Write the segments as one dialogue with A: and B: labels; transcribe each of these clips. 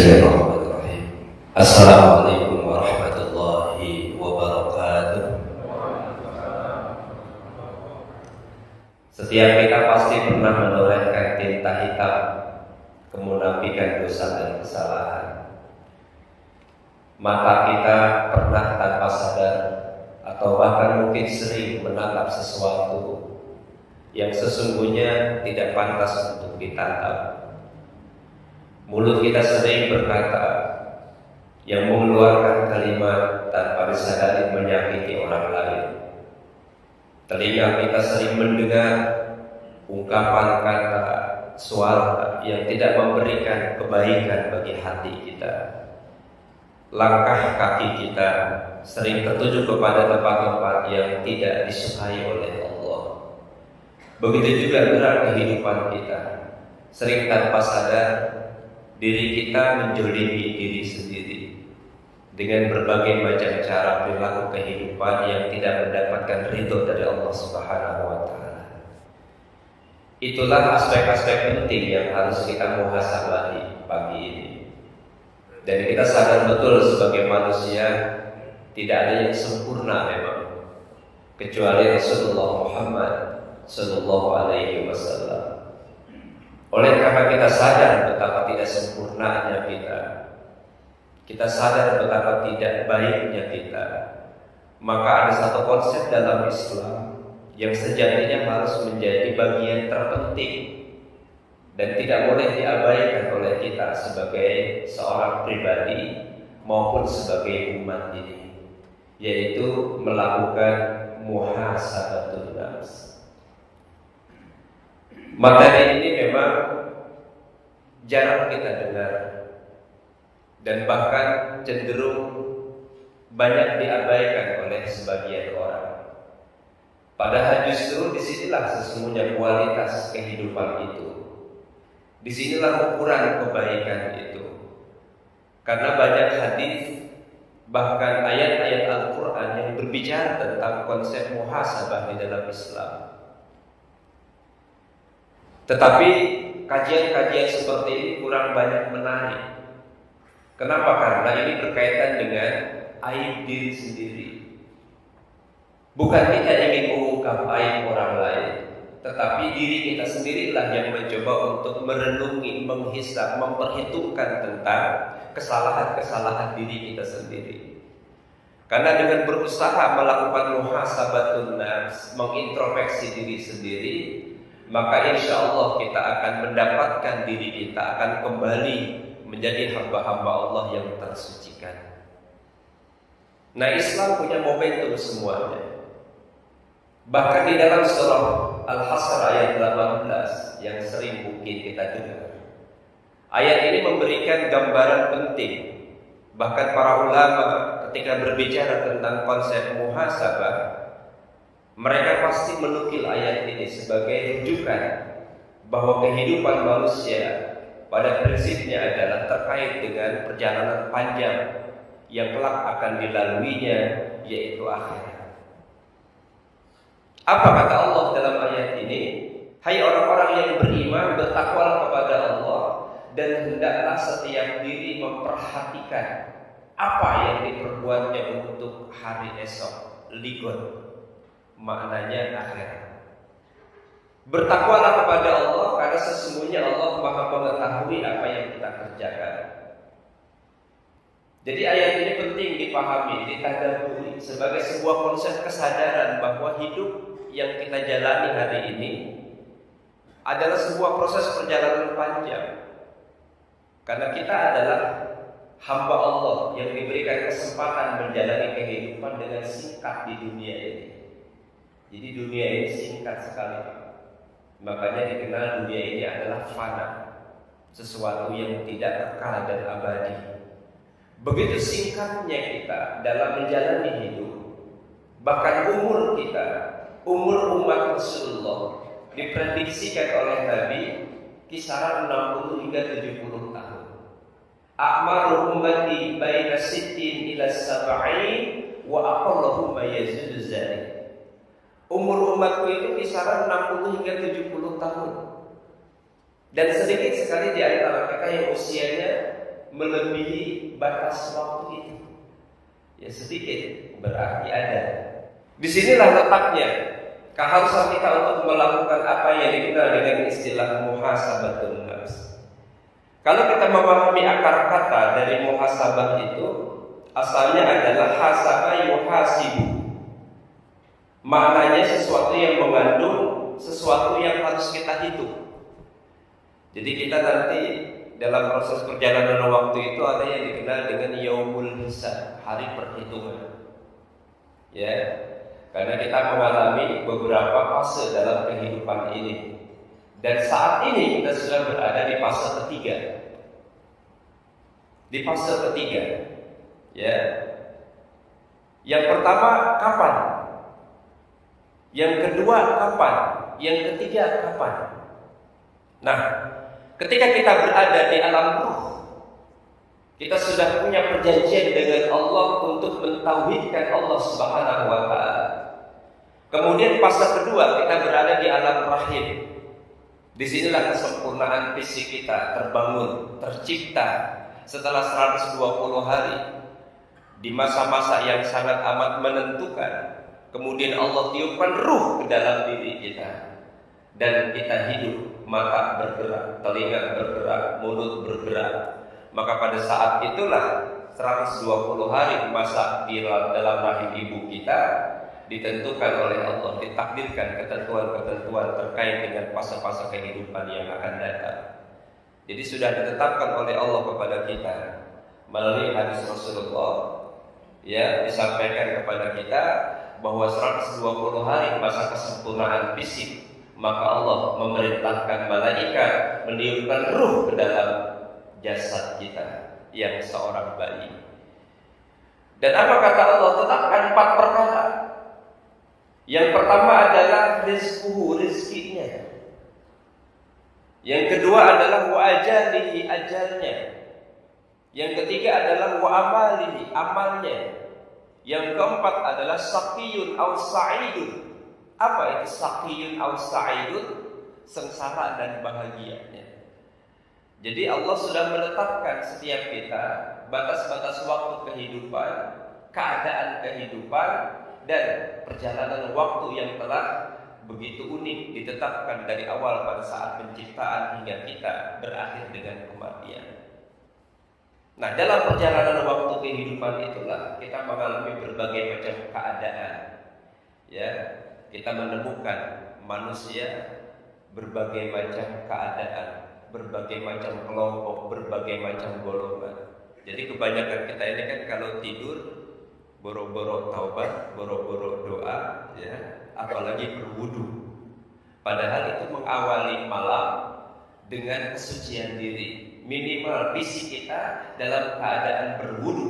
A: Bismillahirrahmanirrahim. Assalamualaikum warahmatullahi wabarakatuh. Setiap kita pasti pernah menorehkan tinta hitam kemunafikan dosa dan kesalahan. Mata kita pernah tanpa sadar atau bahkan mungkin sering menatap sesuatu yang sesungguhnya tidak pantas untuk ditatap. Mulut kita sering berkata yang mengeluarkan kalimat tanpa disadari menyakiti orang lain. Telinga kita sering mendengar ungkapan kata, suara yang tidak memberikan kebaikan bagi hati kita. Langkah kaki kita sering tertuju kepada tempat-tempat yang tidak disukai oleh Allah. Begitu juga gerak kehidupan kita, sering tanpa sadar diri kita menjolimi diri sendiri dengan berbagai macam cara perilaku kehidupan yang tidak mendapatkan ridho dari Allah Subhanahu wa Ta'ala. Itulah aspek-aspek penting yang harus kita muhasabah pagi ini. Dan kita sadar betul sebagai manusia tidak ada yang sempurna memang, kecuali Rasulullah Muhammad Sallallahu Alaihi Wasallam. Oleh karena kita sadar betapa tidak sempurnanya kita sadar betapa tidak baiknya kita, maka ada satu konsep dalam Islam yang sejatinya harus menjadi bagian terpenting dan tidak boleh diabaikan oleh kita sebagai seorang pribadi maupun sebagai umat ini, yaitu melakukan muhasabatun nafs. Materi ini memang jarang kita dengar dan bahkan cenderung banyak diabaikan oleh sebagian orang. Padahal justru disinilah sesungguhnya kualitas kehidupan itu. Disinilah ukuran kebaikan itu. Karena banyak hadis bahkan ayat-ayat Al-Quran yang berbicara tentang konsep muhasabah di dalam Islam. Tetapi kajian-kajian seperti ini kurang banyak menarik. Kenapa? Karena ini berkaitan dengan aib diri sendiri. Bukan kita ingin mengungkap aib orang lain, tetapi diri kita sendirilah yang mencoba untuk merenungi, menghisab, memperhitungkan tentang kesalahan-kesalahan diri kita sendiri. Karena dengan berusaha melakukan muhasabatun nafs, mengintrospeksi diri sendiri, maka insya Allah kita akan mendapatkan diri kita akan kembali menjadi hamba-hamba Allah yang tersucikan. Nah, Islam punya momentum semuanya. Bahkan di dalam surah Al-Hasr ayat 18 yang sering mungkin kita dengar, ayat ini memberikan gambaran penting. Bahkan para ulama ketika berbicara tentang konsep muhasabah, mereka pasti menukil ayat ini sebagai rujukan bahwa kehidupan manusia pada prinsipnya adalah terkait dengan perjalanan panjang yang kelak akan dilaluinya, yaitu akhirat. Apa kata Allah dalam ayat ini? Hai orang-orang yang beriman, bertakwalah kepada Allah dan hendaklah setiap diri memperhatikan apa yang diperbuatnya untuk hari esok, ligon. Maknanya akhirat. Bertakwalah kepada Allah karena sesungguhnya Allah Maha mengetahui apa yang kita kerjakan. Jadi ayat ini penting dipahami, ditadabburi sebagai sebuah konsep kesadaran bahwa hidup yang kita jalani hari ini adalah sebuah proses perjalanan panjang. Karena kita adalah hamba Allah yang diberikan kesempatan menjalani kehidupan dengan singkat di dunia ini. Jadi dunia ini singkat sekali, makanya dikenal dunia ini adalah fana, sesuatu yang tidak kekal dan abadi. Begitu singkatnya kita dalam menjalani hidup. Bahkan umur kita, umur umat Rasulullah diprediksikan oleh Nabi kisaran 60 hingga 70 tahun. A'maru ummati baina sittin ila sab'in wa aqalluhum ma yazidu dzalik. Umur umatku itu kisaran 60 hingga 70 tahun. Dan sedikit sekali di antara mereka yang usianya melebihi batas waktu itu. Ya sedikit, berarti ada. Disinilah letaknya keharusan kita untuk melakukan apa yang dikenal dengan istilah muhasabatun nafs. Kalau kita memahami akar kata dari muhasabah itu, asalnya adalah hasaba yuhasibu. Maknanya sesuatu yang mengandung sesuatu yang harus kita hitung. Jadi kita nanti dalam proses perjalanan waktu itu ada yang dikenal dengan yaumul hisab, hari perhitungan. Ya, karena kita mengalami beberapa fase dalam kehidupan ini. Dan saat ini kita sudah berada di fase ketiga. Di fase ketiga. Ya. Yang pertama kapan? Yang kedua kapan? Yang ketiga kapan? Nah, ketika kita berada di alam ruh, kita sudah punya perjanjian dengan Allah untuk mentauhidkan Allah Subhanahu wa taala. Kemudian fase kedua kita berada di alam rahim. Disinilah kesempurnaan fisik kita terbangun, tercipta setelah 120 hari di masa-masa yang sangat amat menentukan. Kemudian Allah tiupkan ruh ke dalam diri kita dan kita hidup, mata bergerak, telinga bergerak, mulut bergerak. Maka pada saat itulah 120 hari masa di dalam rahim ibu kita ditentukan oleh Allah, ditakdirkan ketentuan-ketentuan terkait dengan fase-fase kehidupan yang akan datang. Jadi sudah ditetapkan oleh Allah kepada kita melalui hadis Rasulullah, ya, disampaikan kepada kita bahwa 120 hari masa kesempurnaan fisik, maka Allah memerintahkan malaikat meniupkan ruh ke dalam jasad kita yang seorang bayi. Dan apa kata Allah? Tetapkan 4 perkara. Yang pertama adalah rizkinya. Yang kedua adalah wa ajalihi, ajalnya. Yang ketiga adalah wa amalihi, amalnya. Yang keempat adalah saqiyun aw sa'idun. Apa itu saqiyun aw sa'idun? Sengsara dan bahagianya. Jadi Allah sudah menetapkan setiap kita batas-batas waktu kehidupan, keadaan kehidupan, dan perjalanan waktu yang telah begitu unik ditetapkan dari awal pada saat penciptaan hingga kita berakhir dengan kematian. Nah, dalam perjalanan waktu kehidupan itulah kita mengalami berbagai macam keadaan. Ya, kita menemukan manusia berbagai macam keadaan, berbagai macam kelompok, berbagai macam golongan. Jadi kebanyakan kita ini kan kalau tidur boro-boro taubat, boro-boro doa, ya, apalagi berwudu. Padahal itu mengawali malam dengan kesucian diri. Minimal fisik kita dalam keadaan berwudu.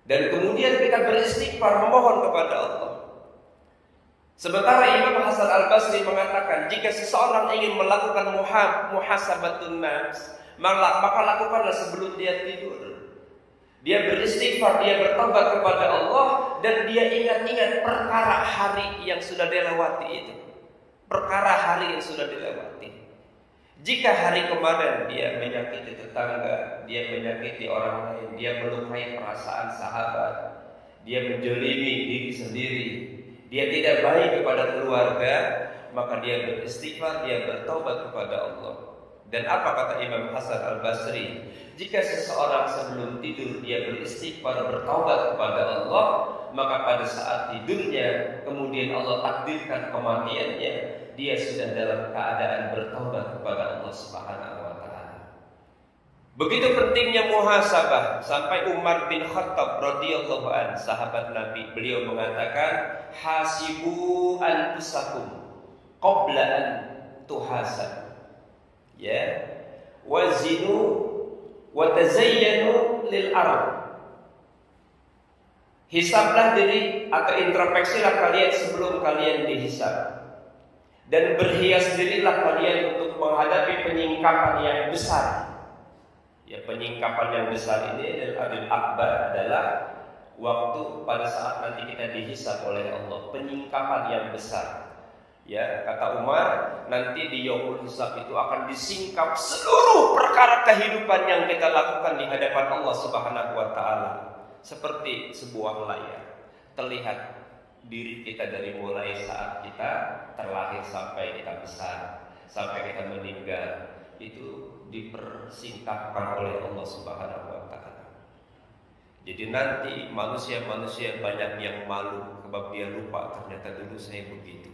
A: Dan kemudian kita beristighfar, memohon kepada Allah. Sementara Imam Hasan Al-Basri mengatakan, jika seseorang ingin melakukan muhasabatun nafs, maka lakukanlah sebelum dia tidur. Dia beristighfar, dia bertobat kepada Allah, dan dia ingat-ingat perkara hari yang sudah dilewati itu. Perkara hari yang sudah dilewati. Jika hari kemarin dia menyakiti tetangga, dia menyakiti orang lain, dia melukai perasaan sahabat, dia menjelimi diri sendiri, dia tidak baik kepada keluarga, maka dia beristighfar, dia bertobat kepada Allah. Dan apa kata Imam Hasan Al-Basri? Jika seseorang sebelum tidur dia beristighfar, bertaubat kepada Allah, maka pada saat tidurnya kemudian Allah takdirkan kematiannya, dia sudah dalam keadaan bertaubat kepada Allah Subhanahu wa taala. Begitu pentingnya muhasabah sampai Umar bin Khattab radhiyallahu an, sahabat Nabi, beliau mengatakan, hasibu anfusakum qabla an tuhasab. Ya, wazinu wa tazayyanu lil ard. Hisablah diri atau introspeksilah kalian sebelum kalian dihisab. Dan berhias dirilah kalian untuk menghadapi penyingkapan yang besar. Ya, penyingkapan yang besar ini akbar adalah waktu pada saat nanti kita dihisab oleh Allah. Penyingkapan yang besar, Ya, kata Umar, nanti di yaumul hisab itu akan disingkap seluruh perkara kehidupan yang kita lakukan di hadapan Allah Subhanahu wa taala. Seperti sebuah layar. Terlihat diri kita dari mulai saat kita terlahir sampai kita besar, sampai kita meninggal, itu dipersingkapkan oleh Allah Subhanahu wa taala. Jadi nanti manusia-manusia banyak yang malu sebab dia lupa ternyata dulu saya begitu.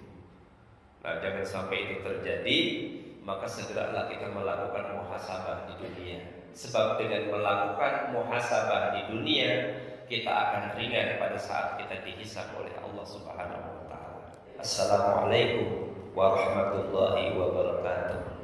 A: Nah, jangan sampai itu terjadi, maka segeralah kita melakukan muhasabah di dunia. Sebab dengan melakukan muhasabah di dunia, kita akan ringan pada saat kita dihisab oleh Allah Subhanahu wa taala. Assalamualaikum warahmatullahi wabarakatuh.